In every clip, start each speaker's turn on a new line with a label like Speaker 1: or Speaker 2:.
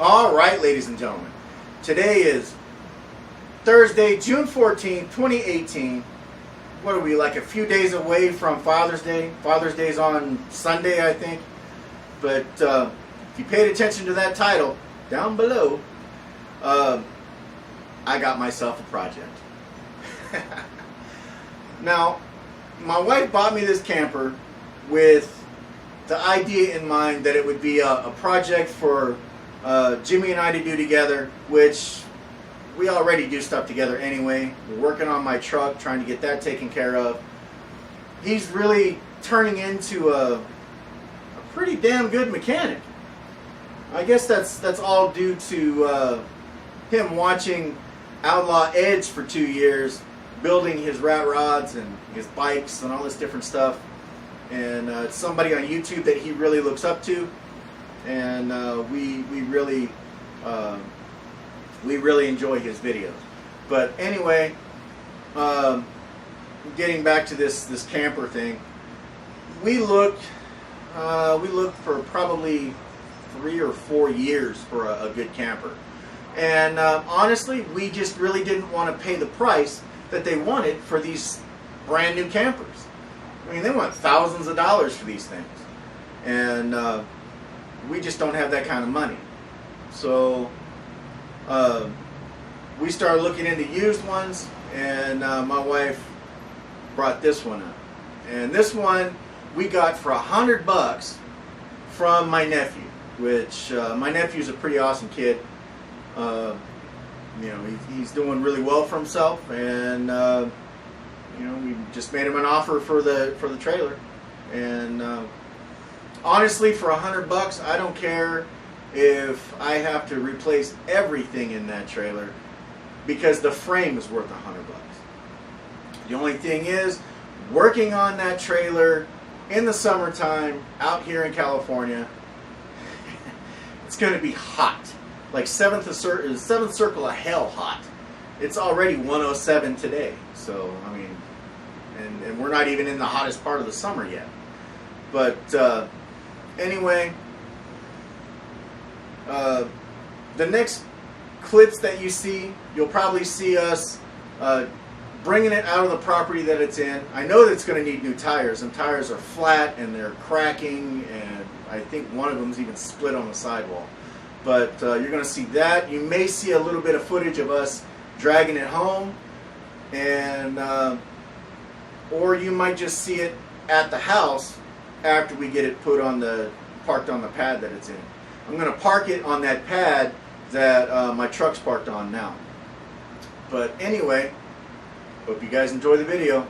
Speaker 1: All right, ladies and gentlemen, today is Thursday, June 14th, 2018. What are we, like a few days away from Father's Day? Father's Day's on Sunday, I think. But if you paid attention to that title down below, I got myself a project. Now, my wife bought me this camper with the idea in mind that it would be a project for Jimmy and I to do together, which we already do stuff together anyway. We're working on my truck, trying to get that taken care of. He's really turning into a pretty damn good mechanic. I guess that's all due to him watching Outlaw Edge for 2 years, building his rat rods and his bikes and all this different stuff. And it's somebody on YouTube that he really looks up to, and we really enjoy his videos. But anyway, getting back to this camper thing, we looked for probably 3 or 4 years for a good camper, and honestly, we just really didn't want to pay the price that they wanted for these brand new campers. I mean, they want thousands of dollars for these things, and we just don't have that kind of money. So we started looking into used ones, and my wife brought this one up. And this one we got for $100 from my nephew, which my nephew's a pretty awesome kid. You know, he's doing really well for himself, and you know, we just made him an offer for the trailer, and honestly, for $100, I don't care if I have to replace everything in that trailer, because the frame is worth $100. The only thing is, working on that trailer in the summertime out here in California, it's going to be hot, like seventh circle of hell hot. It's already 107 today, so I mean, and we're not even in the hottest part of the summer yet. But anyway, the next clips that you see, you'll probably see us bringing it out of the property that it's in. I know that it's going to need new tires. Some tires are flat and they're cracking, and I think one of them's even split on the sidewall. But you're going to see that. You may see a little bit of footage of us dragging it home, and or you might just see it at the house after we get it parked on the pad that it's in. I'm going to park it on that pad that my truck's parked on now. But anyway, hope you guys enjoy the video.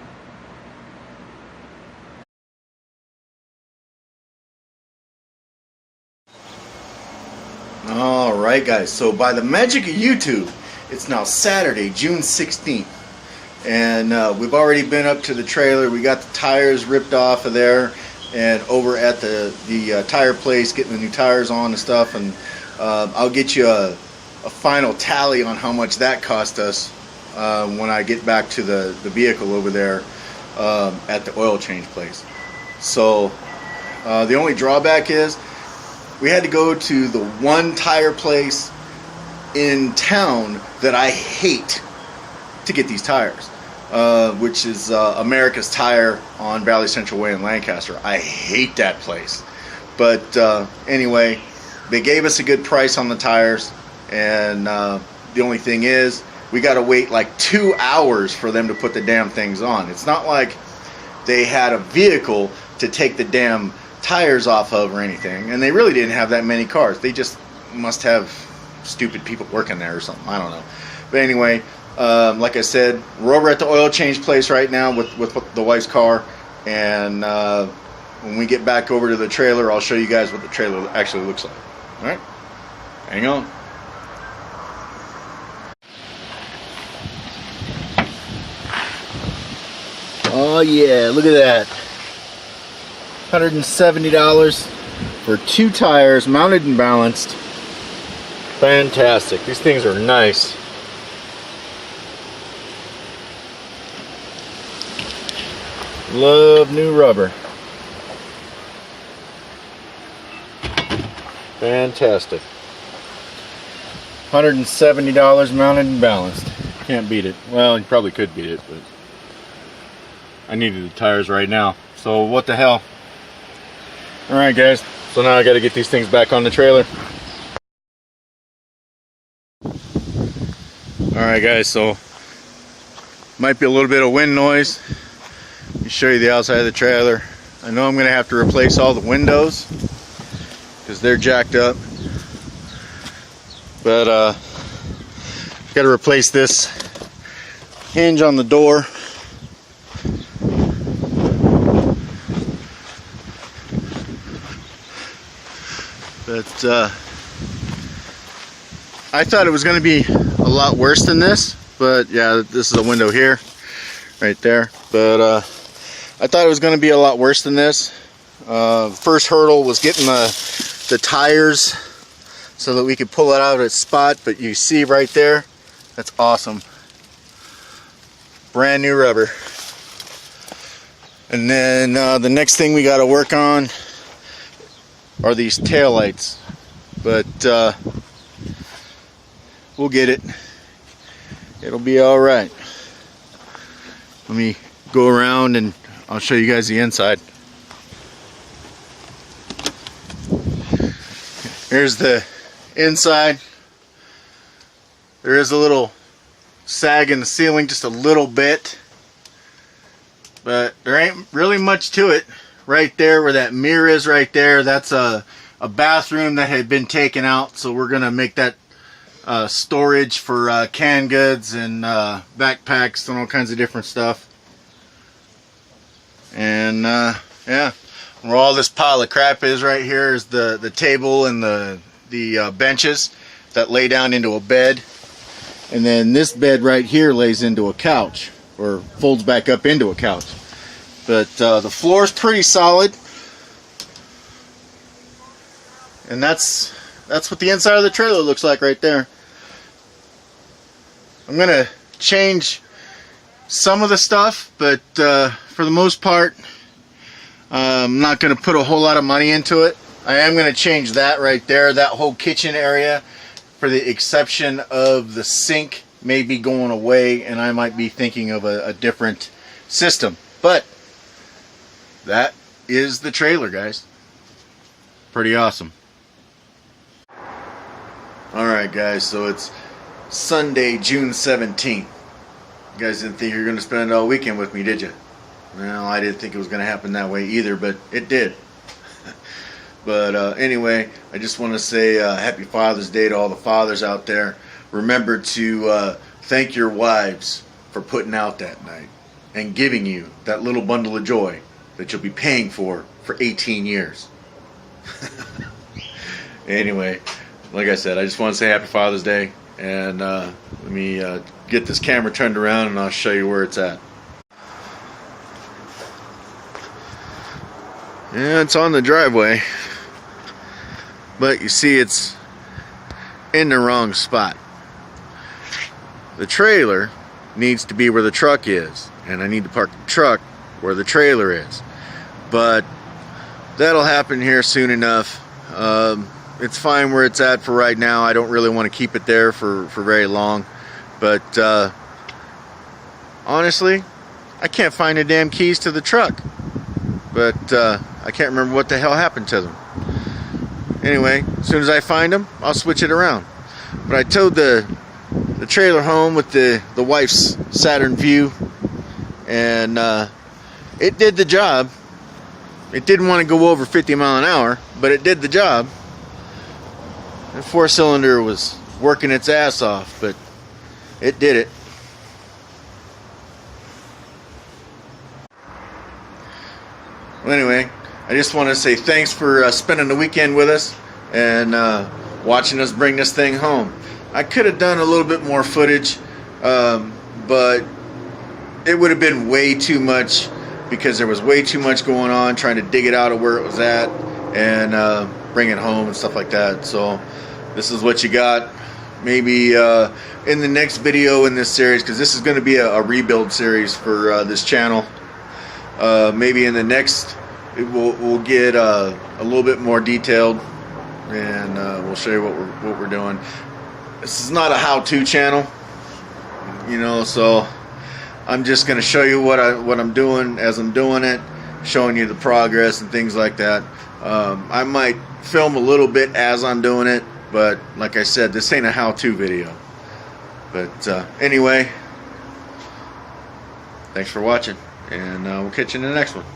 Speaker 1: Alright guys, so by the magic of YouTube, it's now Saturday, June 16th. And we've already been up to the trailer. We got the tires ripped off of there, and over at the tire place, getting the new tires on and stuff. And I'll get you a final tally on how much that cost us when I get back to the vehicle over there at the oil change place. So the only drawback is we had to go to the one tire place in town that I hate to get these tires, which is America's Tire on Valley Central Way in Lancaster. I hate that place. But anyway, they gave us a good price on the tires, and the only thing is, we got to wait like 2 hours for them to put the damn things on. It's not like they had a vehicle to take the damn tires off of or anything, and they really didn't have that many cars. They just must have stupid people working there or something. I don't know. But anyway, like I said, we're over at the oil change place right now with the wife's car, and when we get back over to the trailer, I'll show you guys what the trailer actually looks like. Alright, hang on. Oh yeah, look at that. $170 for 2 tires, mounted and balanced. Fantastic. These things are nice. Love new rubber. Fantastic. $170 mounted and balanced. Can't beat it. Well, you probably could beat it, but I needed the tires right now. So what the hell? Alright guys, so now I got to get these things back on the trailer. Alright guys, so might be a little bit of wind noise. Let me show you the outside of the trailer. I know I'm going to have to replace all the windows because they're jacked up. But got to replace this hinge on the door. But I thought it was going to be a lot worse than this. But yeah, this is a window here, right there. But I thought it was going to be a lot worse than this. First hurdle was getting the tires so that we could pull it out of its spot. But you see right there, that's awesome. Brand new rubber. And then the next thing we got to work on are these tail lights. But we'll get it. It'll be all right. Let me go around and I'll show you guys the inside. Here's the inside. There is a little sag in the ceiling, just a little bit, but there ain't really much to it. Right there where that mirror is right there, that's a bathroom that had been taken out, so we're gonna make that storage for canned goods and backpacks and all kinds of different stuff. And yeah, where all this pile of crap is right here is the table and the benches that lay down into a bed. And then this bed right here lays into a couch, or folds back up into a couch. But the floor is pretty solid. And that's what the inside of the trailer looks like right there. I'm gonna change some of the stuff, but for the most part, I'm not gonna put a whole lot of money into it. I am gonna change that right there, that whole kitchen area, for the exception of the sink may be going away, and I might be thinking of a different system. But that is the trailer, guys. Pretty awesome. Alright guys, so it's Sunday, June 17th. You guys didn't think you were going to spend all weekend with me, did you? Well, I didn't think it was going to happen that way either, but it did. But anyway, I just want to say Happy Father's Day to all the fathers out there. Remember to thank your wives for putting out that night and giving you that little bundle of joy that you'll be paying for 18 years. Anyway, like I said, I just want to say Happy Father's Day, and let me get this camera turned around and I'll show you where it's at. Yeah, it's on the driveway, but you see it's in the wrong spot. The trailer needs to be where the truck is, and I need to park the truck where the trailer is. But that'll happen here soon enough. It's fine where it's at for right now. I don't really want to keep it there for very long. But honestly, I can't find the damn keys to the truck. But I can't remember what the hell happened to them. Anyway, as soon as I find them, I'll switch it around. But I towed the trailer home with the wife's Saturn Vue, and it did the job. It didn't want to go over 50 miles an hour, but it did the job. The 4-cylinder was working its ass off, but it did it. Well, anyway, I just want to say thanks for spending the weekend with us and watching us bring this thing home. I could have done a little bit more footage, but it would have been way too much because there was way too much going on trying to dig it out of where it was at and bring it home and stuff like that. So this is what you got. Maybe in the next video in this series, because this is going to be a rebuild series for this channel. Maybe in the next we'll get a little bit more detailed, and we'll show you what we're doing. This is not a how-to channel, you know, so I'm just going to show you what I'm doing as I'm doing it, showing you the progress and things like that. I might film a little bit as I'm doing it, but like I said, this ain't a how-to video. But anyway, thanks for watching, and we'll catch you in the next one.